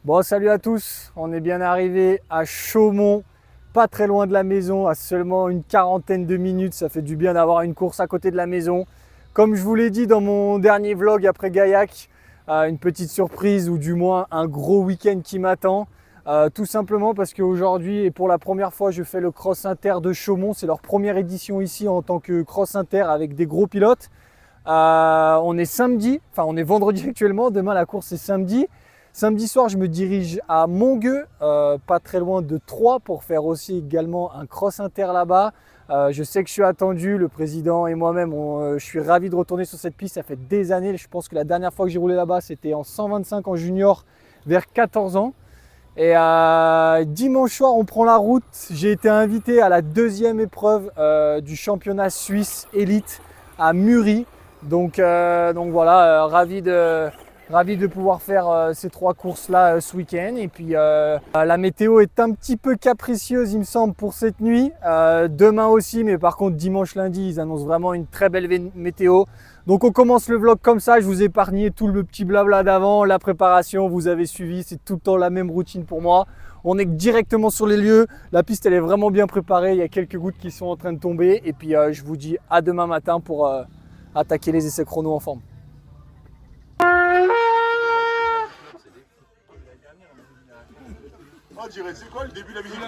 Bon, salut à tous, on est bien arrivé à Chaumont, pas très loin de la maison, à seulement une quarantaine de minutes. Ça fait du bien d'avoir une course à côté de la maison. Comme je vous l'ai dit dans mon dernier vlog après Gaillac, une petite surprise ou du moins un gros week-end qui m'attend. Tout simplement parce qu'aujourd'hui et pour la première fois je fais le Cross Inter de Chaumont. C'est leur première édition ici en tant que Cross Inter avec des gros pilotes. On est samedi, enfin on est vendredi actuellement, demain la course est samedi. Samedi soir, je me dirige à Montgueux, pas très loin de Troyes, pour faire aussi également un cross inter là-bas. Je sais que je suis attendu, le président et moi-même, je suis ravi de retourner sur cette piste. Ça fait des années, je pense que la dernière fois que j'ai roulé là-bas, c'était en 125 en junior, vers 14 ans. Et dimanche soir, on prend la route. J'ai été invité à la deuxième épreuve du championnat suisse élite à Muri. Donc voilà, ravi de pouvoir faire ces trois courses-là ce week-end. Et puis la météo est un petit peu capricieuse, il me semble, pour cette nuit. Demain aussi, mais par contre dimanche, lundi, ils annoncent vraiment une très belle météo. Donc on commence le vlog comme ça, je vous ai épargné tout le petit blabla d'avant, la préparation, vous avez suivi, c'est tout le temps la même routine pour moi. On est directement sur les lieux, la piste elle est vraiment bien préparée, il y a quelques gouttes qui sont en train de tomber. Et puis je vous dis à demain matin pour attaquer les essais chrono en forme. Oh, dirais, c'est quoi le début de la musique?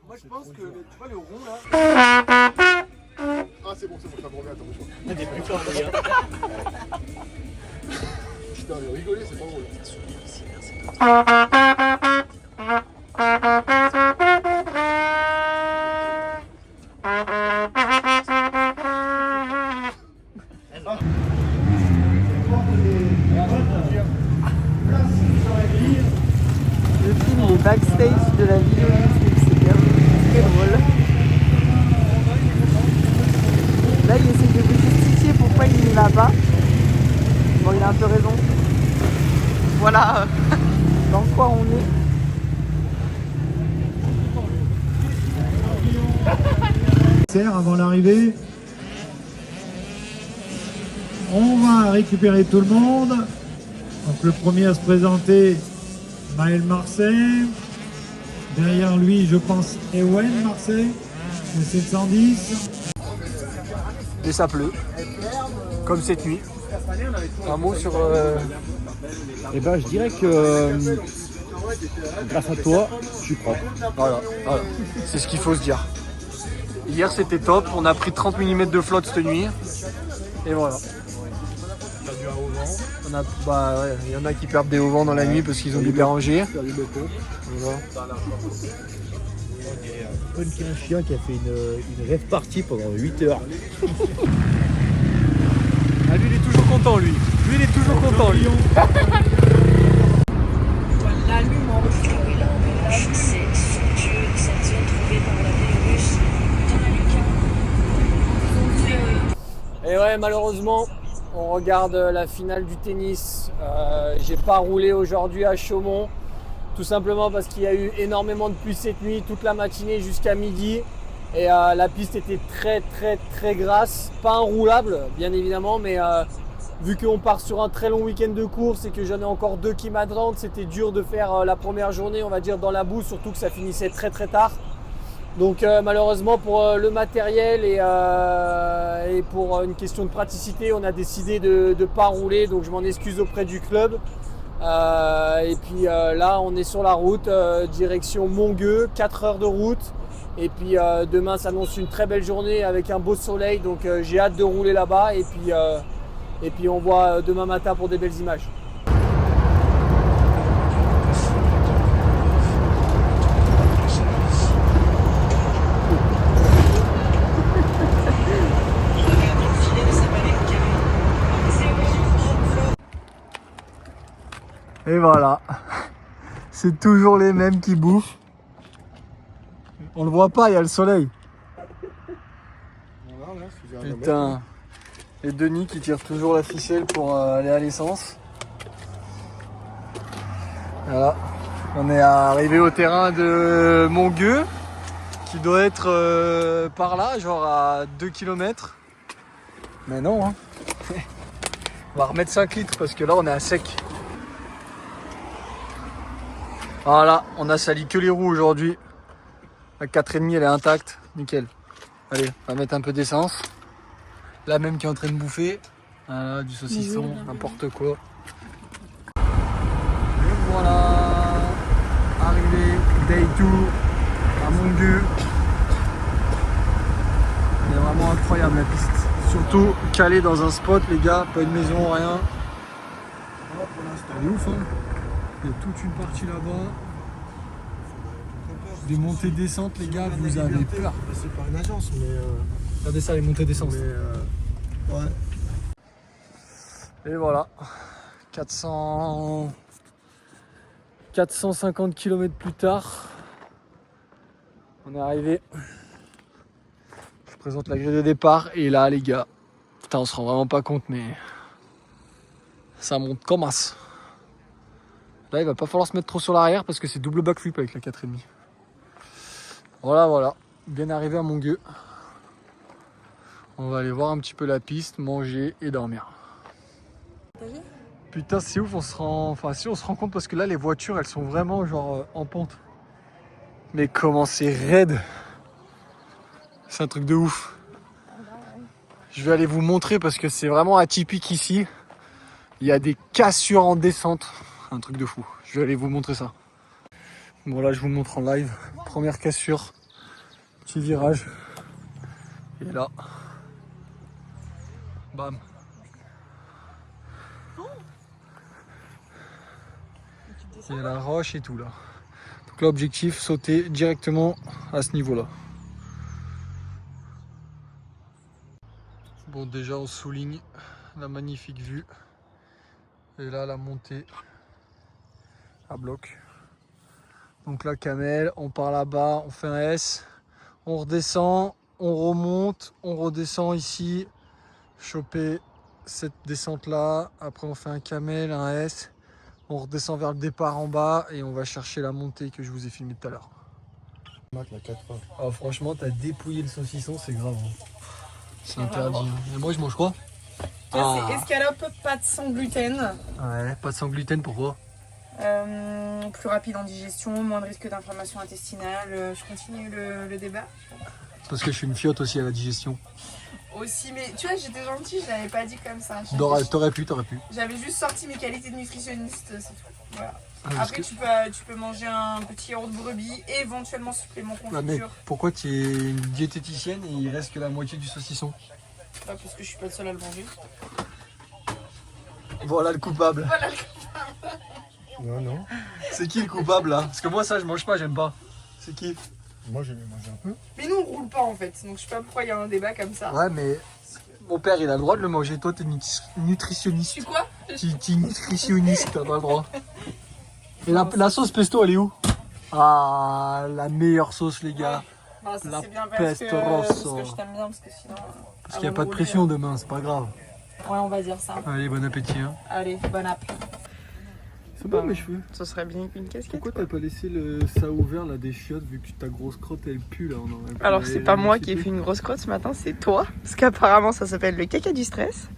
Moi je pense que tu vois le rond là. Ah, c'est bon, ça me revient, attends, bouge-moi. Il y a des plus forts, regarde. Putain, mais rigoler, c'est pas drôle. Je filme les backstage de la vidéo YouTube, c'est bien, très drôle. Là, il essaie de vous justifier pourquoi il n'y va pas. Bon, il a un peu raison. Voilà dans quoi on est. Avant l'arrivée, on va récupérer tout le monde. Donc le premier à se présenter, Maël Marseille. Derrière lui, je pense, Ewen Marseille, le 710. Et ça pleut, comme cette nuit. Un mot sur... Eh ben, je dirais que grâce à toi, je suis propre. Voilà. C'est ce qu'il faut se dire. Hier c'était top, on a pris 30 mm de flotte cette nuit. Et voilà. Il y en a qui perdent des hauts vents dans la nuit parce qu'ils ont dû péranger. Voilà. Punky, un chien qui a fait une rêve partie pendant 8 heures. Ah, lui il est toujours content lui. Lui il est toujours content lui. L'allume c'est somptueux, cette zone trouvée par la Bélarus. Et ouais, malheureusement, on regarde la finale du tennis. J'ai pas roulé aujourd'hui à Chaumont, tout simplement parce qu'il y a eu énormément de pluie cette nuit, toute la matinée jusqu'à midi. Et la piste était très grasse, pas enroulable bien évidemment, mais vu qu'on part sur un très long week-end de course et que j'en ai encore 2 qui m'attendent, c'était dur de faire la première journée, on va dire, dans la boue, surtout que ça finissait très tard. Donc malheureusement pour le matériel et pour une question de praticité, on a décidé de ne pas rouler, donc je m'en excuse auprès du club. Et puis là on est sur la route, direction Montgueux, 4 heures de route. Et puis demain s'annonce une très belle journée avec un beau soleil, donc j'ai hâte de rouler là-bas. Et puis on voit demain matin pour des belles images. Et voilà, c'est toujours les mêmes qui bouffent. On le voit pas, il y a le soleil. Putain, et Denis qui tire toujours la ficelle pour aller à l'essence. Voilà, on est arrivé au terrain de Montgueux, qui doit être par là, genre à 2 km. Mais non, hein. On va remettre 5 litres parce que là on est à sec. Voilà, on a sali que les roues aujourd'hui. La 4,5 elle est intacte, nickel. Allez, on va mettre un peu d'essence. Là même qui est en train de bouffer. Voilà, du saucisson, n'importe quoi. Et voilà, arrivé, day 2 à Montgueux. C'est vraiment incroyable la piste. Surtout calé dans un spot les gars, pas une maison, rien. Oh, pour l'instant, elle est ouf hein. Il y a toute une partie là-bas. Des montées descentes les gars, vous avez peur. C'est par une agence, mais. Regardez ça les montées descentes. Ouais. Et voilà. 450 km plus tard. On est arrivé. Je présente la grille de départ et là les gars. Putain on se rend vraiment pas compte mais. Ça monte comme as. Là il va pas falloir se mettre trop sur l'arrière parce que c'est double backflip avec la 4,5. Voilà, bien arrivé à Montgueux. On va aller voir un petit peu la piste, manger et dormir. Putain c'est ouf, on se rend compte parce que là les voitures elles sont vraiment genre en pente. Mais comment c'est raide. C'est un truc de ouf. Je vais aller vous montrer parce que c'est vraiment atypique ici. Il y a des cassures en descente. Un truc de fou. Je vais aller vous montrer ça. Bon là je vous montre en live. Première cassure. Petit virage. Et là. Bam. Il y a la roche et tout là. Donc là objectif, sauter directement à ce niveau là. Bon déjà on souligne la magnifique vue. Et là la montée à bloc. Donc là Camel, on part là-bas, on fait un S, on redescend, on remonte, on redescend ici, choper cette descente là, après on fait un Camel, un S, on redescend vers le départ en bas et on va chercher la montée que je vous ai filmé tout à l'heure. Oh, franchement t'as dépouillé le saucisson, c'est grave. Hein. C'est interdit. Et moi je mange quoi? C'est escalope, pâte sans gluten. Ouais, pas de sans gluten, pourquoi? Plus rapide en digestion, moins de risque d'inflammation intestinale. Je continue le débat. Parce que je suis une fiotte aussi à la digestion. Aussi, mais tu vois, j'étais gentille, je l'avais pas dit comme ça. T'aurais pu. J'avais juste sorti mes qualités de nutritionniste, c'est tout. Voilà. Ah, Après, tu peux manger un petit yaourt de brebis et éventuellement supplément confiture. Ah, mais pourquoi tu es une diététicienne et il reste que la moitié du saucisson? Pas parce que je suis pas le seul à le manger. Voilà le coupable. Non. C'est qui le coupable là? Parce que moi ça je mange pas, j'aime pas. C'est qui? Moi j'ai mangé un peu. Mais nous on roule pas en fait, donc je sais pas pourquoi il y a un débat comme ça. Ouais mais mon père il a le droit de le manger, toi t'es nutritionniste. Tu quoi? T'es nutritionniste, t'as pas le droit. Et la sauce pesto elle est où? Ah la meilleure sauce les gars. Non, ça La c'est bien pesto parce rosso. que je t'aime bien, parce que sinon... Parce qu'il n'y a pas de pression demain, c'est pas grave. Ouais, on va dire ça. Allez, bon appétit. Hein. Allez, bon appétit. C'est bon mes cheveux. Ça serait bien qu'une casquette. Pourquoi t'as pas laissé ça ouvert là des chiottes vu que ta grosse crotte elle pue là? Alors c'est pas moi qui ai fait une grosse crotte ce matin, c'est toi. Parce qu'apparemment ça s'appelle le caca du stress.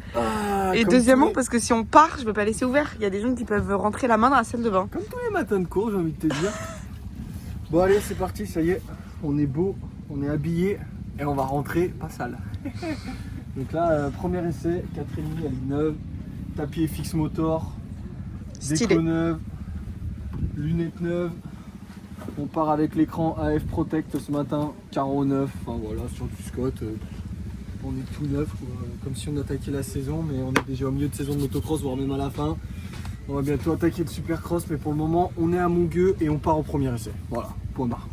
Et deuxièmement parce que si on part, je peux pas laisser ouvert. Il y a des gens qui peuvent rentrer la main dans la salle de bain. Comme tous les matins de cours j'ai envie de te dire. Bon allez c'est parti, ça y est. On est beau, on est habillé et on va rentrer pas sale. Donc là premier essai, 4,5 à ligne neuve, tapis FX motor, déco neuve, lunettes neuves. On part avec l'écran AF Protect ce matin, carreau neuf, enfin voilà, sur du Scott. On est tout neuf, quoi. Comme si on attaquait la saison, mais on est déjà au milieu de saison de motocross, voire même à la fin. On va bientôt attaquer le Supercross, mais pour le moment, on est à Montgueux et on part au premier essai. Voilà, point barre.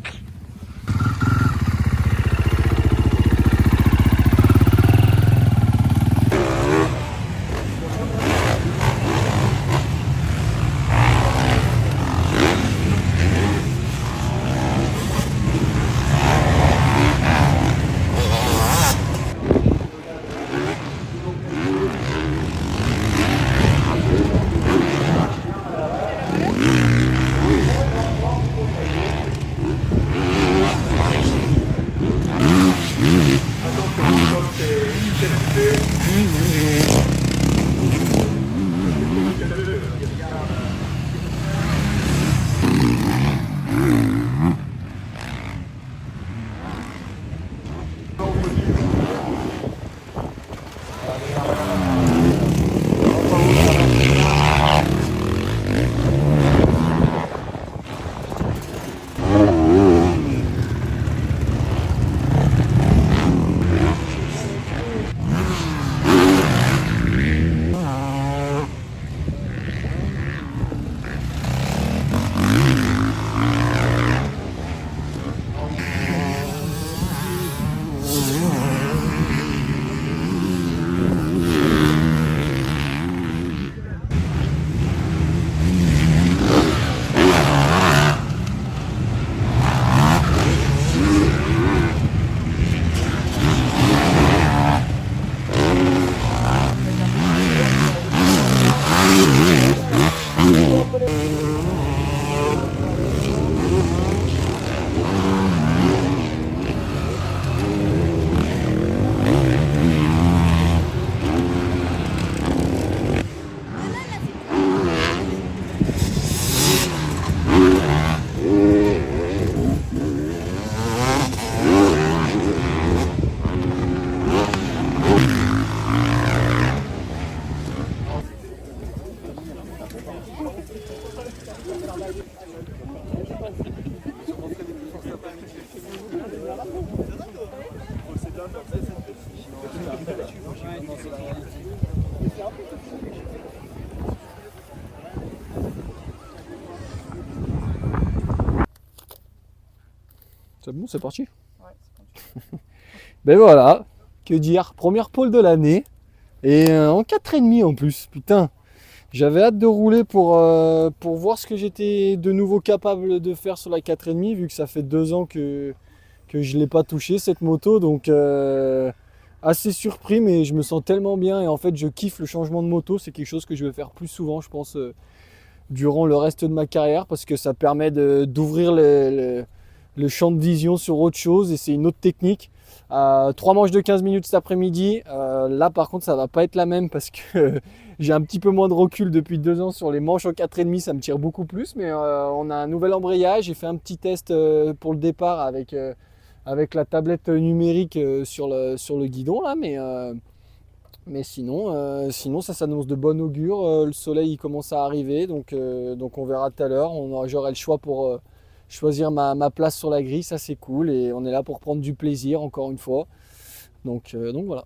C'est bon, c'est parti. Ben voilà, que dire, première pole de l'année. Et en 4,5 en plus, putain. J'avais hâte de rouler pour voir ce que j'étais de nouveau capable de faire sur la 4,5, vu que ça fait 2 ans que je ne l'ai pas touché cette moto. Donc assez surpris, mais je me sens tellement bien. Et en fait, je kiffe le changement de moto. C'est quelque chose que je vais faire plus souvent, je pense, durant le reste de ma carrière, parce que ça permet d'ouvrir le champ de vision sur autre chose, et c'est une autre technique. 3 manches de 15 minutes cet après-midi. Là par contre ça va pas être la même, parce que j'ai un petit peu moins de recul depuis 2 ans sur les manches en 4,5, ça me tire beaucoup plus, mais on a un nouvel embrayage. J'ai fait un petit test pour le départ avec la tablette numérique sur le guidon là, mais sinon ça s'annonce de bon augure. Le soleil il commence à arriver, donc on verra tout à l'heure. J'aurai le choix pour choisir ma place sur la grille, ça c'est cool, et on est là pour prendre du plaisir encore une fois. Donc voilà.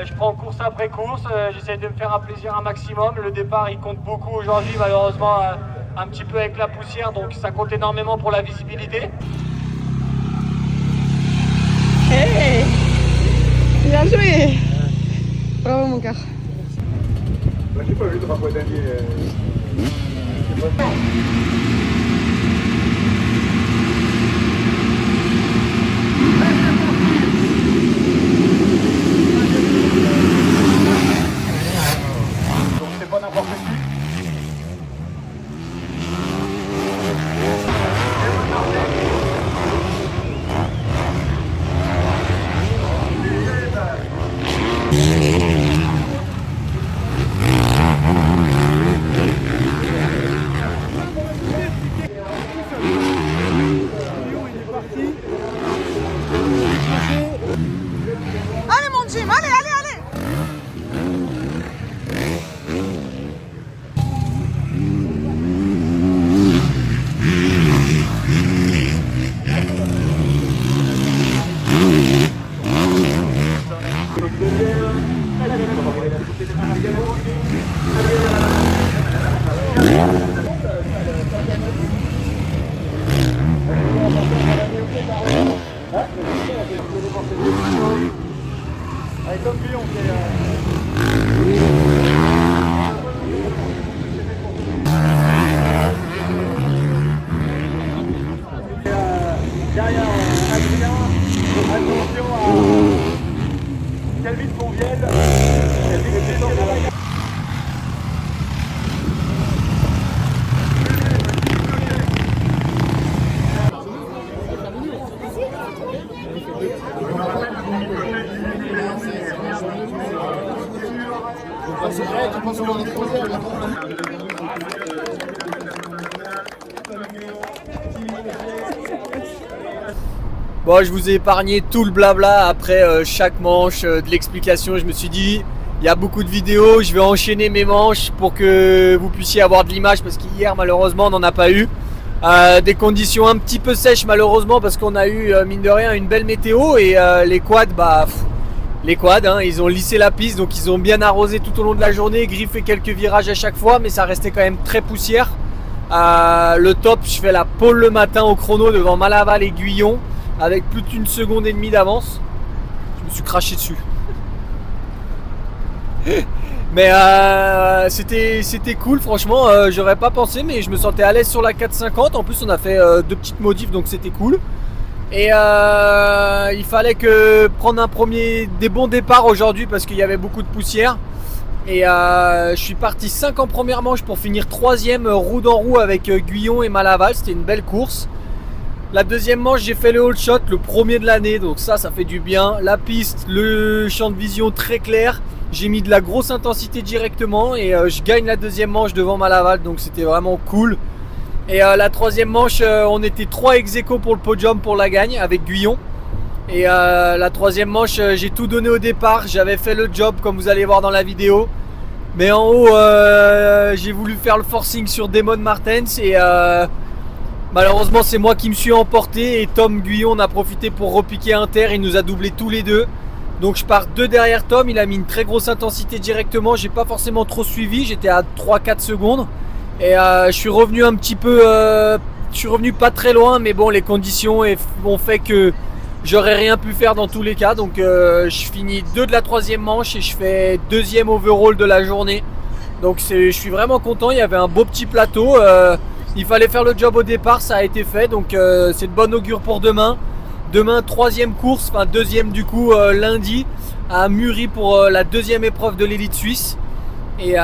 Je prends course après course, j'essaie de me faire un plaisir un maximum. Le départ il compte beaucoup aujourd'hui, malheureusement un petit peu avec la poussière, donc ça compte énormément pour la visibilité. Hey, bien joué. Bravo mon cœur. J'ai pas vu de rapport d'année. Allez mon Jim, allez, allez, allez. Allez, comme lui, on fait... derrière Adrien, attention à Calvin Conviel, Calvin était dans la... Bon, je vous ai épargné tout le blabla après chaque manche, de l'explication. Je me suis dit, il y a beaucoup de vidéos, je vais enchaîner mes manches pour que vous puissiez avoir de l'image, parce qu'hier malheureusement on n'en a pas eu. Des conditions un petit peu sèches malheureusement, parce qu'on a eu mine de rien une belle météo, et les quads, hein, ils ont lissé la piste, donc ils ont bien arrosé tout au long de la journée, griffé quelques virages à chaque fois, mais ça restait quand même très poussière. Le top, je fais la pole le matin au chrono devant Malaval et Guyon, avec plus d'1 seconde et demie d'avance. Je me suis craché dessus. Mais c'était cool, franchement, j'aurais pas pensé, mais je me sentais à l'aise sur la 450. En plus on a fait 2 petites modifs, donc c'était cool. Et il fallait prendre des bons départs aujourd'hui, parce qu'il y avait beaucoup de poussière. Et je suis parti 5 en première manche pour finir 3ème roue dans roue avec Guyon et Malaval. C'était une belle course. La deuxième manche, j'ai fait le all shot, le premier de l'année, donc ça fait du bien. La piste, le champ de vision très clair. J'ai mis de la grosse intensité directement et je gagne la deuxième manche devant Malaval, donc c'était vraiment cool. Et la troisième manche, on était 3 ex-aequo pour le podium pour la gagne avec Guyon. Et la troisième manche, j'ai tout donné au départ, j'avais fait le job comme vous allez voir dans la vidéo. Mais en haut, j'ai voulu faire le forcing sur Damon Martens et malheureusement c'est moi qui me suis emporté et Tom Guyon on a profité pour repiquer Inter, il nous a doublé tous les deux. Donc je pars 2 derrière Tom, il a mis une très grosse intensité directement, j'ai pas forcément trop suivi, j'étais à 3-4 secondes. Et je suis revenu un petit peu, je suis revenu pas très loin, mais bon les conditions ont fait que j'aurais rien pu faire dans tous les cas. Donc je finis 2 de la troisième manche et je fais 2e overall de la journée. Donc je suis vraiment content, il y avait un beau petit plateau, il fallait faire le job au départ, ça a été fait. Donc c'est de bonne augure pour demain. Demain 3e course, enfin 2e du coup lundi à Muri pour la 2e épreuve de l'élite suisse. Et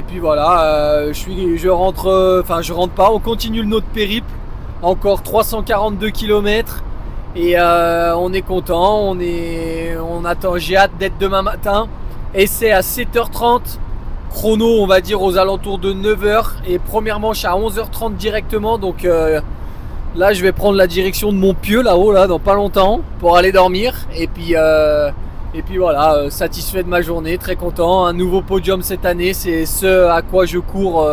puis voilà, je rentre pas, on continue notre périple, encore 342 km et on est content, on attend, j'ai hâte d'être demain matin. Essai à 7h30, chrono on va dire aux alentours de 9h et première manche à 11h30 directement. Donc là je vais prendre la direction de Montpieu là-haut là dans pas longtemps pour aller dormir et puis voilà, satisfait de ma journée, très content. Un nouveau podium cette année, c'est ce à quoi je cours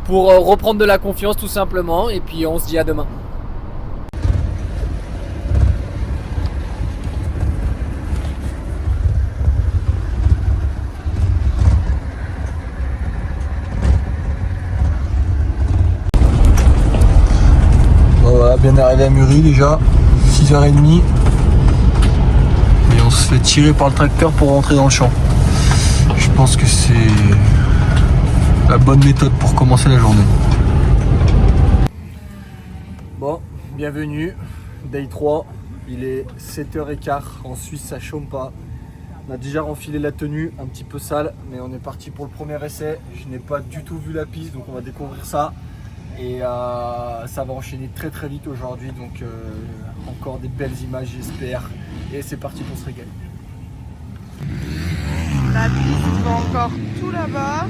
pour reprendre de la confiance tout simplement. Et puis on se dit à demain. Voilà, bien arrivé à Muri déjà, 6h30. On se fait tirer par le tracteur pour rentrer dans le champ. Je pense que c'est la bonne méthode pour commencer la journée. Bon, bienvenue, day 3, il est 7h15, en Suisse ça chôme pas. On a déjà renfilé la tenue, un petit peu sale, mais on est parti pour le premier essai. Je n'ai pas du tout vu la piste, donc on va découvrir ça. Et ça va enchaîner très très vite aujourd'hui, donc encore des belles images j'espère. Et c'est parti pour se régaler. La piste va encore tout là-bas.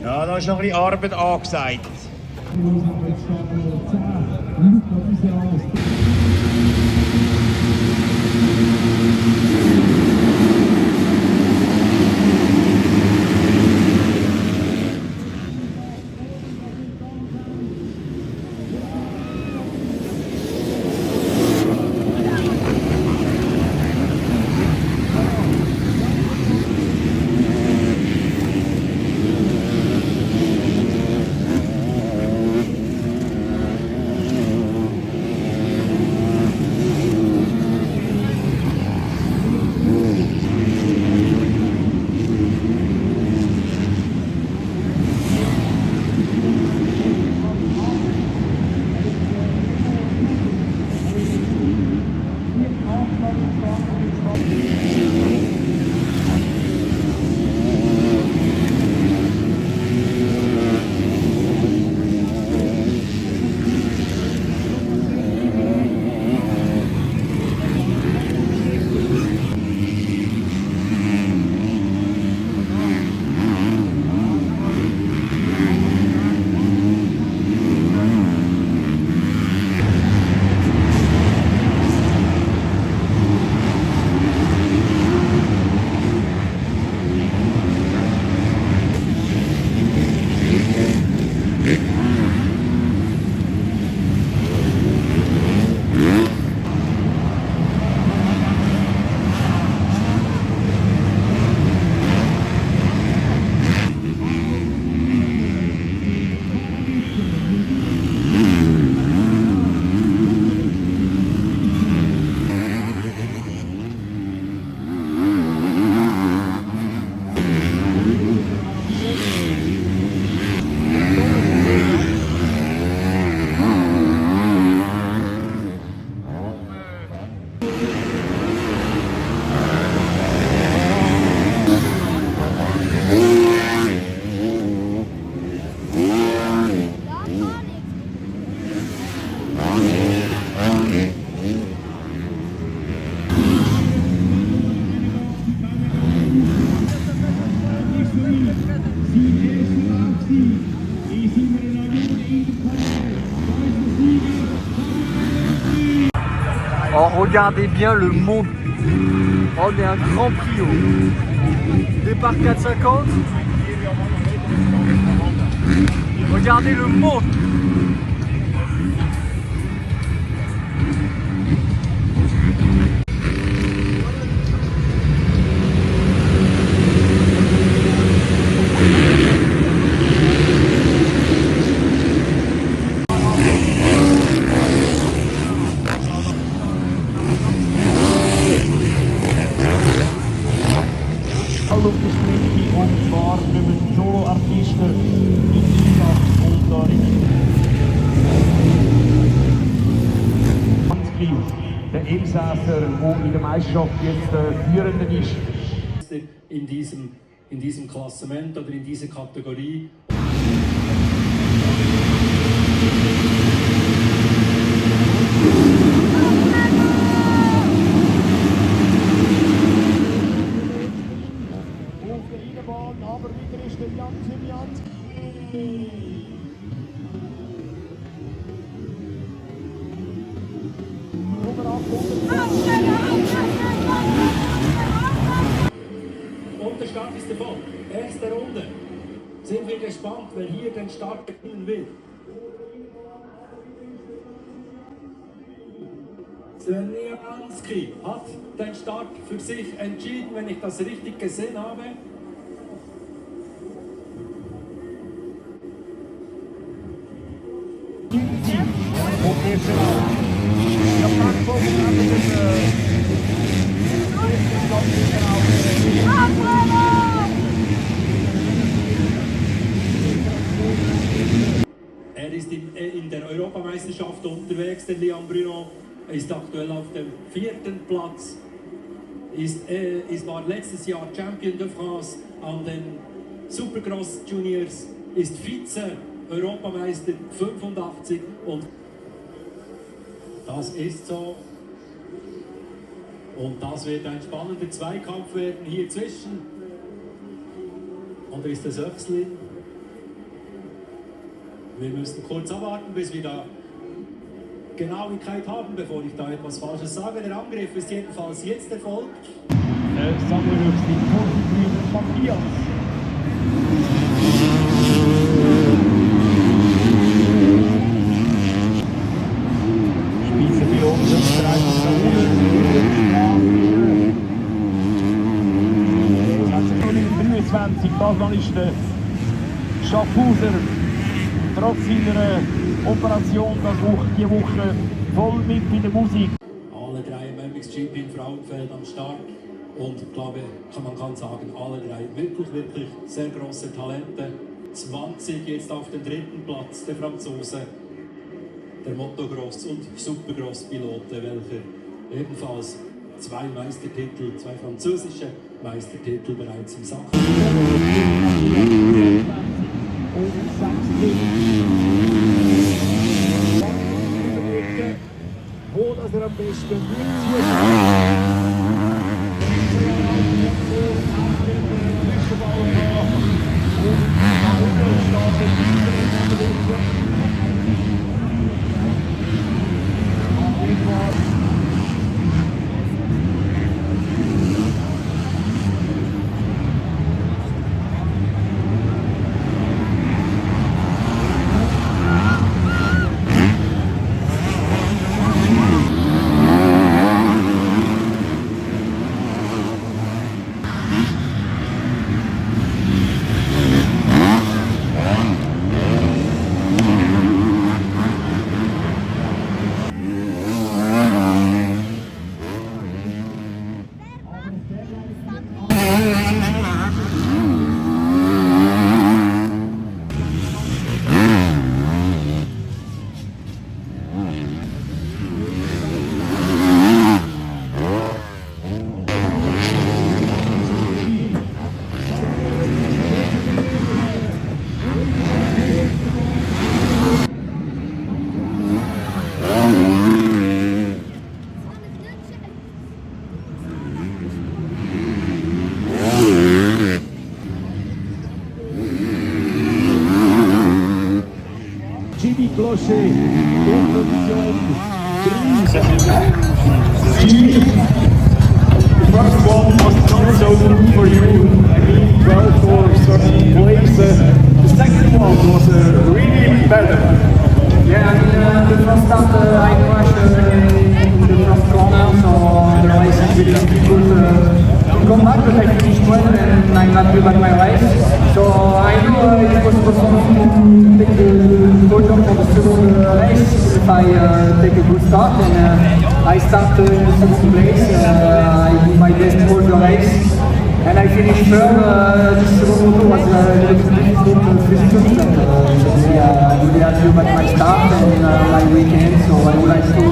Ja, da ist noch ein bisschen Arbeit angesagt. Oh, regardez bien le monde. On est un grand Prio. Départ 4,50. Regardez le monde. Luftgeschwindigkeit und zwar über Solo-Artisten in Einsatz und da der Elsässer, der in der Meisterschaft jetzt Führende ist. In diesem Klassement oder in dieser Kategorie. Aber wieder ist der Jan. Und der Start ist davon. Erste Runde. Sind wir gespannt, wer hier den Start beginnen will. Svenjanski hat den Start für sich entschieden, wenn ich das richtig gesehen habe. Er ist in der Europameisterschaft unterwegs, der Liam Bruno ist aktuell auf dem 4. Platz, war letztes Jahr Champion de France an den Supercross Juniors, ist Vize-Europameister 85 und das ist so. Und das wird ein spannender Zweikampf werden hier zwischen. Und da ist der Söchslin. Wir müssen kurz abwarten, bis wir da Genauigkeit haben, bevor ich da etwas Falsches sage. Der Angriff ist jedenfalls jetzt erfolgt. Samuel Matthias. Das ist der Schaffhauser, trotz seiner Operation die Woche voll mit bei der Musik. Alle drei im MXGP im Frauenfeld am Start und ich glaube, man kann sagen, alle drei wirklich sehr große Talente. 20 jetzt auf dem 3. Platz, der Franzose, der Motocross- und Supercross-Pilote, welcher ebenfalls 2 Meistertitel, 2 französische Meistertitel bereits im Sack. Wo das er am besten The first one was not so good for you. I mean, 12 for certain place. The second one was really better. Yeah, I mean, the first start I crashed in the first corner, so the race is really difficult to come back, but I finished well and I'm happy about my race. So I know it was possible to take the podium for the second race if I take a good start, and I start in the second place. I did my best all the race. And I finished third. This second moto was a little bit difficult physically, but I'm really happy about my start and my weekend. So I would like to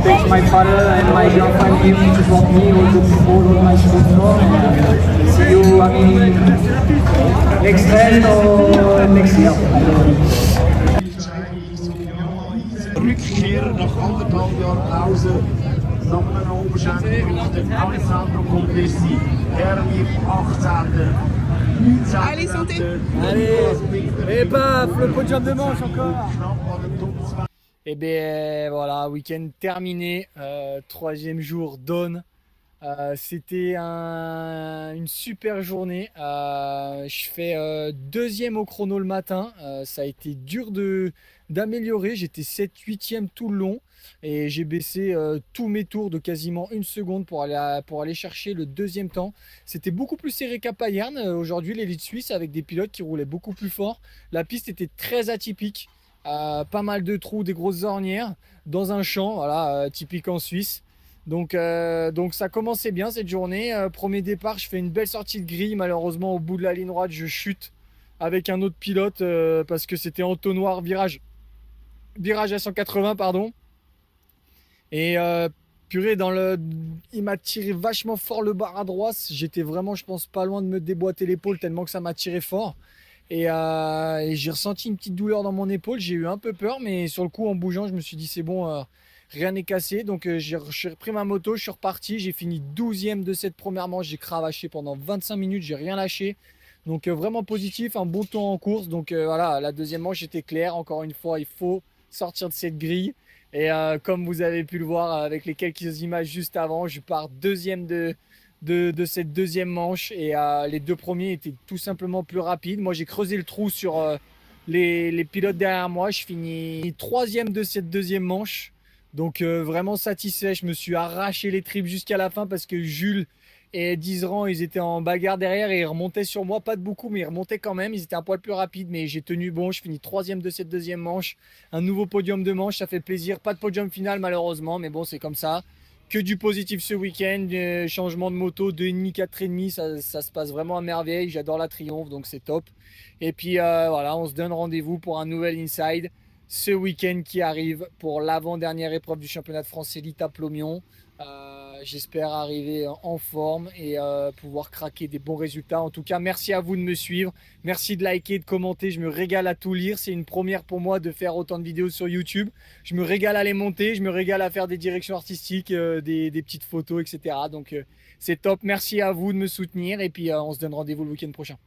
thank my father and my girlfriend here to support me, all the people, all my sponsors. And see you, I mean, next race or next year. Rückkehr nach 1,5 Jahren Pause. Nach einer Oberschenkel auf den Alessandro Contesi. Er wird 18. Allez, santé. Allez, et paf, le podium de manche encore. Et bien voilà, week-end terminé, troisième jour Dawn. C'était une super journée. Je fais deuxième au chrono le matin. Ça a été dur d'améliorer. J'étais 7-8e tout le long. Et j'ai baissé tous mes tours de quasiment 1 seconde pour aller chercher le deuxième temps. C'était beaucoup plus serré qu'à Payerne aujourd'hui, l'élite suisse, avec des pilotes qui roulaient beaucoup plus fort. La piste était très atypique, pas mal de trous, des grosses ornières dans un champ, voilà, typique en Suisse. Donc ça commençait bien cette journée. Premier départ, je fais une belle sortie de grille. Malheureusement, au bout de la ligne droite, je chute avec un autre pilote parce que c'était entonnoir, virage à 180, pardon. Et purée, il m'a tiré vachement fort le bar à droite. J'étais vraiment, je pense, pas loin de me déboîter l'épaule tellement que ça m'a tiré fort. Et j'ai ressenti une petite douleur dans mon épaule. J'ai eu un peu peur, mais sur le coup, en bougeant, je me suis dit c'est bon, rien n'est cassé. Donc j'ai repris ma moto, je suis reparti. J'ai fini 12e de cette première manche. J'ai cravaché pendant 25 minutes, j'ai rien lâché. Donc vraiment positif, un bon temps en course. Donc voilà, la deuxième manche était claire. Encore une fois, il faut sortir de cette grille. Et comme vous avez pu le voir avec les quelques images juste avant, je pars deuxième de cette deuxième manche. Et les deux premiers étaient tout simplement plus rapides. Moi, j'ai creusé le trou sur les pilotes derrière moi. Je finis troisième de cette deuxième manche. Donc vraiment satisfait. Je me suis arraché les tripes jusqu'à la fin parce que Jules et Dizran, ils étaient en bagarre derrière et ils remontaient sur moi, pas de beaucoup, mais ils remontaient quand même. Ils étaient un poil plus rapides, mais j'ai tenu bon. Je finis troisième de cette deuxième manche. Un nouveau podium de manche, ça fait plaisir. Pas de podium final malheureusement, mais bon, c'est comme ça. Que du positif ce week-end. Changement de moto, 2,5, 4,5, ça se passe vraiment à merveille. J'adore la Triumph, donc c'est top. Et puis voilà, on se donne rendez-vous pour un nouvel Inside ce week-end qui arrive pour l'avant-dernière épreuve du championnat de France Élite à Plomion. J'espère arriver en forme et pouvoir craquer des bons résultats. En tout cas, merci à vous de me suivre. Merci de liker, de commenter. Je me régale à tout lire. C'est une première pour moi de faire autant de vidéos sur YouTube. Je me régale à les monter. Je me régale à faire des directions artistiques, des petites photos, etc. Donc, c'est top. Merci à vous de me soutenir. Et puis, on se donne rendez-vous le week-end prochain.